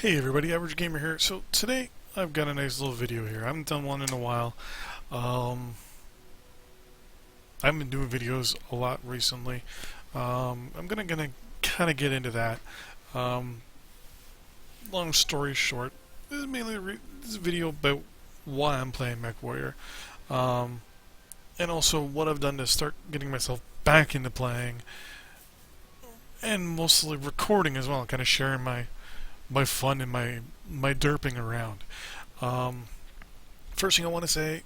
Hey everybody, Average Gamer here. So today I've got a nice little video here. I haven't done one in a while. Um, I've been doing videos a lot recently. I'm gonna kind of get into that. Um, Long story short, this is mainly this is a video about why I'm playing Mechwarrior, um, and also what I've done to start getting myself back into playing, and mostly recording as well, kind of sharing my fun and my derping around. Um, First thing I want to say,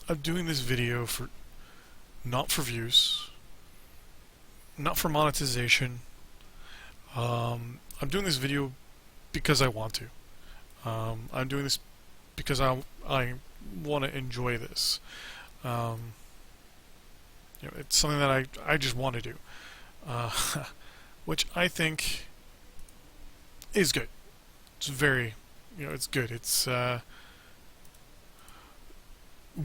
I'm doing this video for not for views, not for monetization. I'm doing this video because I want to. I'm doing this because I want to enjoy this. Um, it's something that I just want to do, uh, which I think is good. It's very, it's good. It's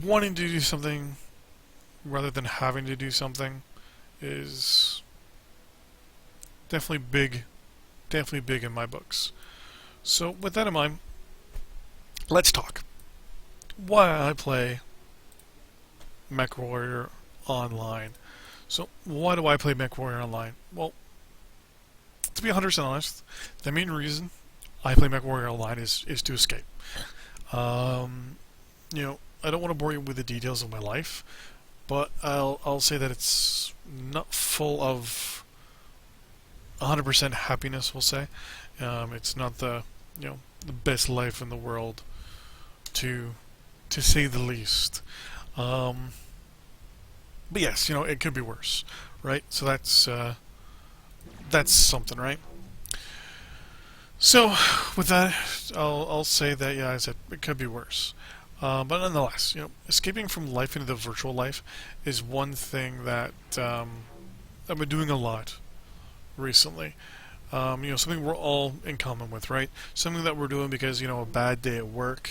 wanting to do something rather than having to do something is definitely big in my books. So with that in mind, let's talk why I play Mechwarrior Online. So why do I play Mechwarrior Online? Well, to be 100% honest, the main reason I play Mechwarrior Online is to escape. Um, I don't want to bore you with the details of my life, but I'll say that it's not full of 100% happiness. We'll say it's not the best life in the world, to say the least. Um, but yes, it could be worse, right? So that's something, right? So with that, I'll say that I said it could be worse. But nonetheless, escaping from life into the virtual life is one thing that I've been doing a lot recently. Something we're all in common with, right? Something that we're doing because a bad day at work,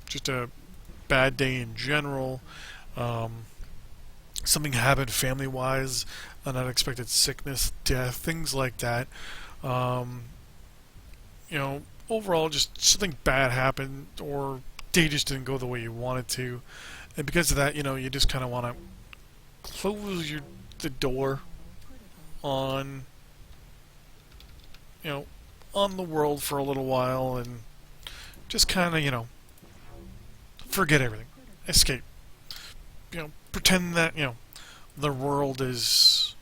just a bad day in general. Something happened family-wise, an unexpected sickness, death, things like that. Um, Overall, just something bad happened, or day just didn't go the way you wanted to, and because of that, you just kind of want to close the door on, on the world for a little while, and just kind of, forget everything, escape, pretend that the world is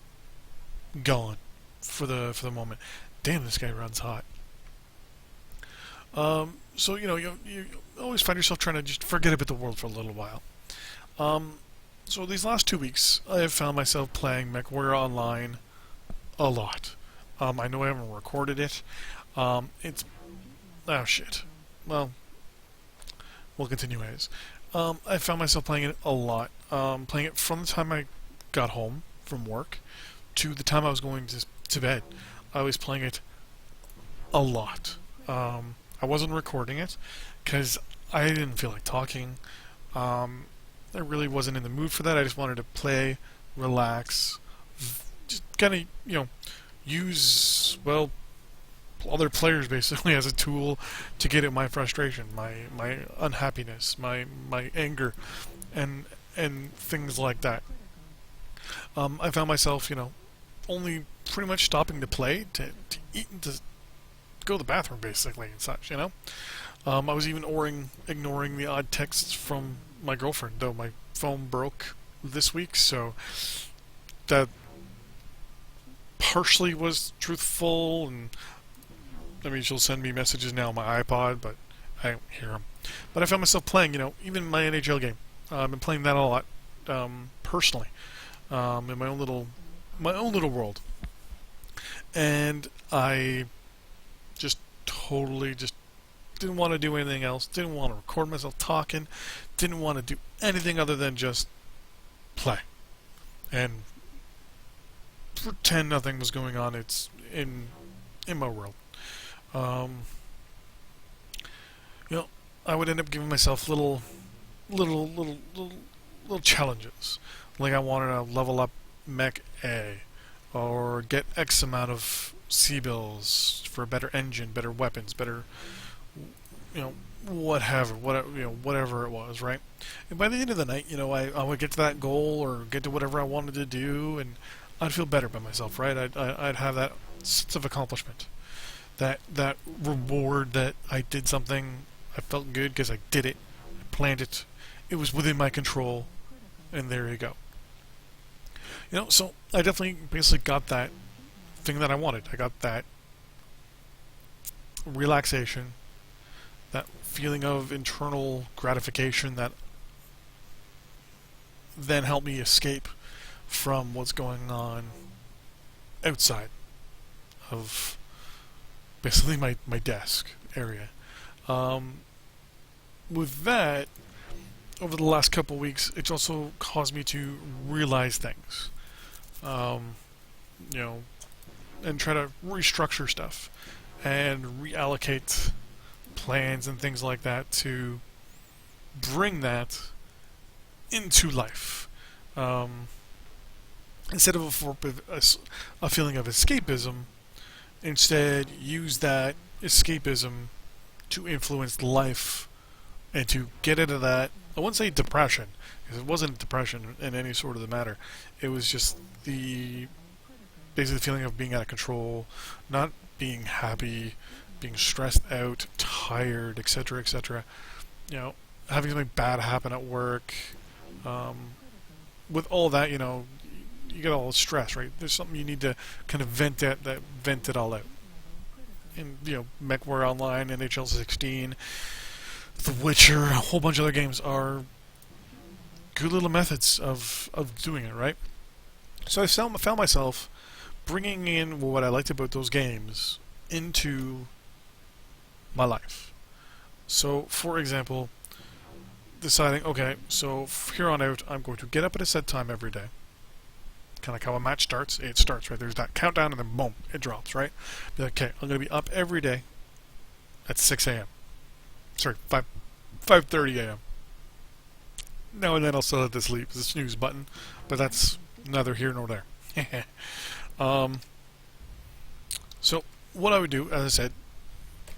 gone for the moment. Damn, this guy runs hot. So you always find yourself trying to just forget about the world for a little while. Um, so these last 2 weeks, I have found myself playing Mechwarrior Online a lot. I know I haven't recorded it. It's oh shit. Well, we'll continue as. I found myself playing it a lot. Playing it from the time I got home from work to the time I was going to bed. I was playing it a lot. I wasn't recording it because I didn't feel like talking. I really wasn't in the mood for that. I just wanted to play, relax, just kind of use other players basically as a tool to get at my frustration, my unhappiness, my anger, and things like that. I found myself only pretty much stopping to play to eat and to go to the bathroom basically and such. I was even ignoring the odd texts from my girlfriend, though my phone broke this week, so that partially was truthful, and I mean she'll send me messages now on my iPod, but I don't hear them. But I found myself playing, even my NHL game. I've been playing that a lot, personally, in my own little world, and I just totally just didn't want to do anything else, didn't want to record myself talking, didn't want to do anything other than just play and pretend nothing was going on. It's in my world. Um, I would end up giving myself little challenges, like I wanted to level up Mech A, or get X amount of C-bills for a better engine, better weapons, better, you know, whatever it was, right? And by the end of the night, I would get to that goal or get to whatever I wanted to do, and I'd feel better by myself, right? I'd have that sense of accomplishment, that reward that I did something. I felt good because I did it, I planned it, it was within my control, and there you go. So I definitely basically got that thing that I wanted. I got that relaxation, that feeling of internal gratification that then helped me escape from what's going on outside of basically my desk area. Um, with that, over the last couple weeks, it's also caused me to realize things, um, you know, and try to restructure stuff and reallocate plans and things like that to bring that into life. Um, Instead of a feeling of escapism, instead use that escapism to influence life and to get into that. I wouldn't say depression, because it wasn't depression in any sort of the matter. It was just basically the feeling of being out of control, not being happy, being stressed out, tired, etc., etc. Having something bad happen at work. With all that, you get all the stress, right? There's something you need to kind of vent it all out. And Mechwarrior Online, NHL 16, The Witcher, a whole bunch of other games are good little methods of doing it, right? So I found myself bringing in what I liked about those games into my life. So, for example, deciding, okay, so from here on out, I'm going to get up at a set time every day. Kind of like how a match starts, it starts, right? There's that countdown and then boom, it drops, right? Be like, okay, I'm going to be up every day at 6 a.m. Sorry, 5:30 a.m. Now and then I'll still have to sleep, the snooze button, but that's neither here nor there. So what I would do, as I said,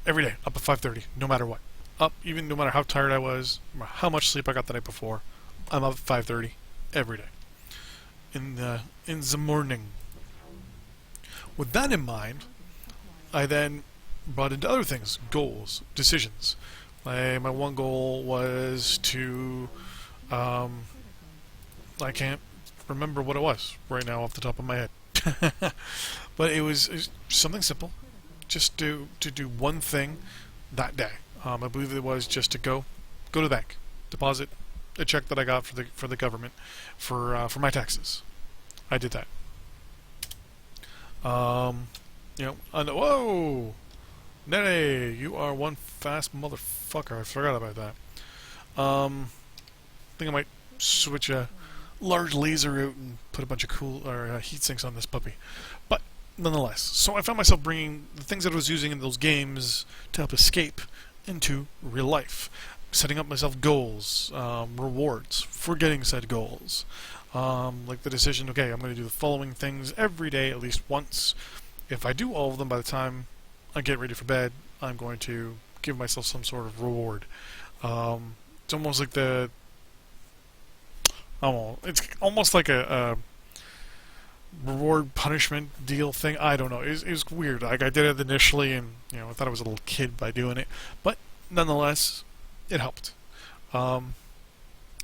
every day, up at 5:30, no matter what. Up, even no matter how tired I was, no matter how much sleep I got the night before, I'm up at 5:30 every day. In the morning. With that in mind, I then brought into other things, goals, decisions. My one goal was to, I can't remember what it was right now off the top of my head, but it was something simple, just to do one thing that day. I believe it was just to go to the bank, deposit a check that I got for the government for my taxes. I did that. Whoa, Nene, you are one fast motherfucker. I forgot about that. I think I might switch a large laser out and put a bunch of cool heat sinks on this puppy. But nonetheless, so I found myself bringing the things that I was using in those games to help escape into real life. Setting up myself goals, rewards for getting said goals. Like the decision, okay, I'm going to do the following things every day at least once. If I do all of them by the time I get ready for bed, I'm going to give myself some sort of reward. It's almost like it's almost like a reward punishment deal thing. I don't know. It was weird. Like I did it initially, and I thought I was a little kid by doing it, but nonetheless, it helped.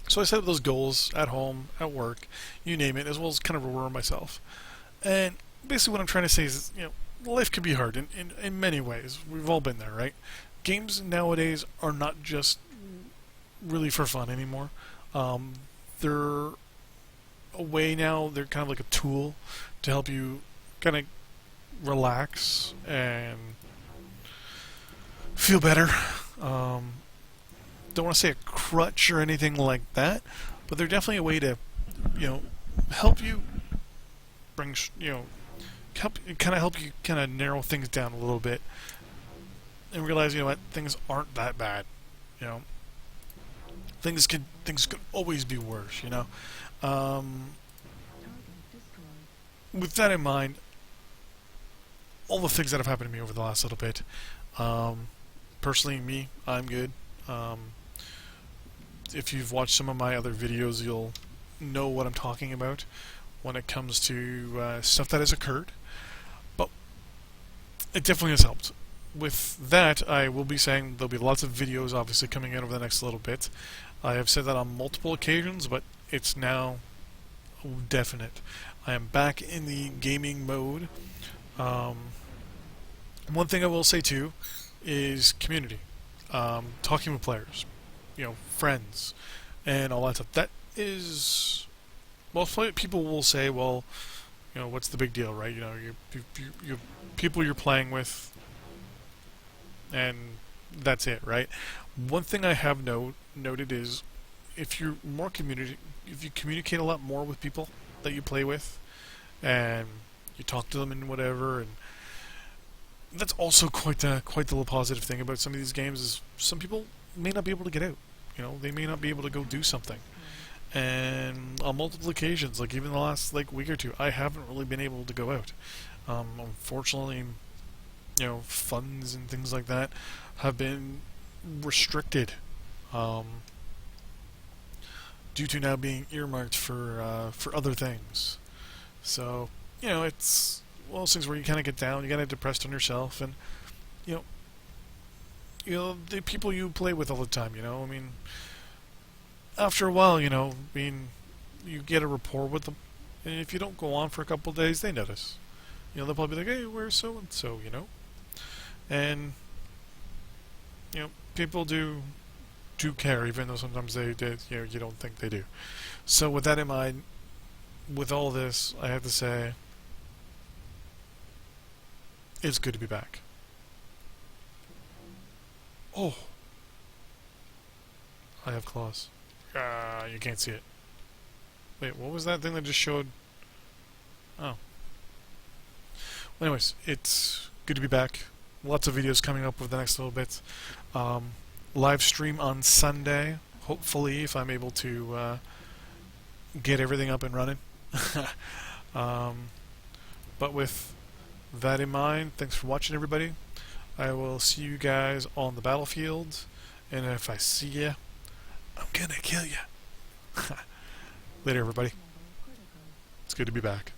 So I set up those goals at home, at work, you name it, as well as kind of reward myself. And basically what I'm trying to say is, life can be hard in many ways. We've all been there, right? Games nowadays are not just really for fun anymore. They're a way now, they're kind of like a tool to help you kind of relax and feel better. Don't want to say a crutch or anything like that, but they're definitely a way to, help you bring, help you kind of narrow things down a little bit and realize, what, things aren't that bad. Things could always be worse. With that in mind, all the things that have happened to me over the last little bit. Um, Personally, I'm good. Um, if you've watched some of my other videos, you'll know what I'm talking about when it comes to stuff that has occurred. But it definitely has helped. With that, I will be saying there'll be lots of videos obviously coming out over the next little bit. I have said that on multiple occasions, but it's now definite. I am back in the gaming mode. Um, One thing I will say too is community. Talking with players, friends, and all that stuff. That is, most people will say, well, what's the big deal, right? You people you're playing with, and that's it, right? One thing I have noted is if you communicate a lot more with people that you play with, and you talk to them and whatever, and that's also quite the positive thing about some of these games is some people may not be able to get out. They may not be able to go do something. And on multiple occasions, like even the last week or two, I haven't really been able to go out. Unfortunately, funds and things like that have been restricted um, due to now being earmarked for other things. So it's one of those things where you kind of get down, you kind of depressed on yourself, and you know, the people you play with all the time. I mean, after a while, you get a rapport with them, and if you don't go on for a couple of days, they notice. They'll probably be like, "Hey, where's so and so?" And people do care, even though sometimes you don't think they do. So with that in mind, with all this, I have to say, it's good to be back. Oh, I have claws. You can't see it. Wait, what was that thing that just showed? Oh. Well, anyways, it's good to be back. Lots of videos coming up over the next little bit. Live stream on Sunday, hopefully, if I'm able to get everything up and running. But with that in mind, thanks for watching, everybody. I will see you guys on the battlefield, and if I see you, I'm gonna kill you. Later, everybody. It's good to be back.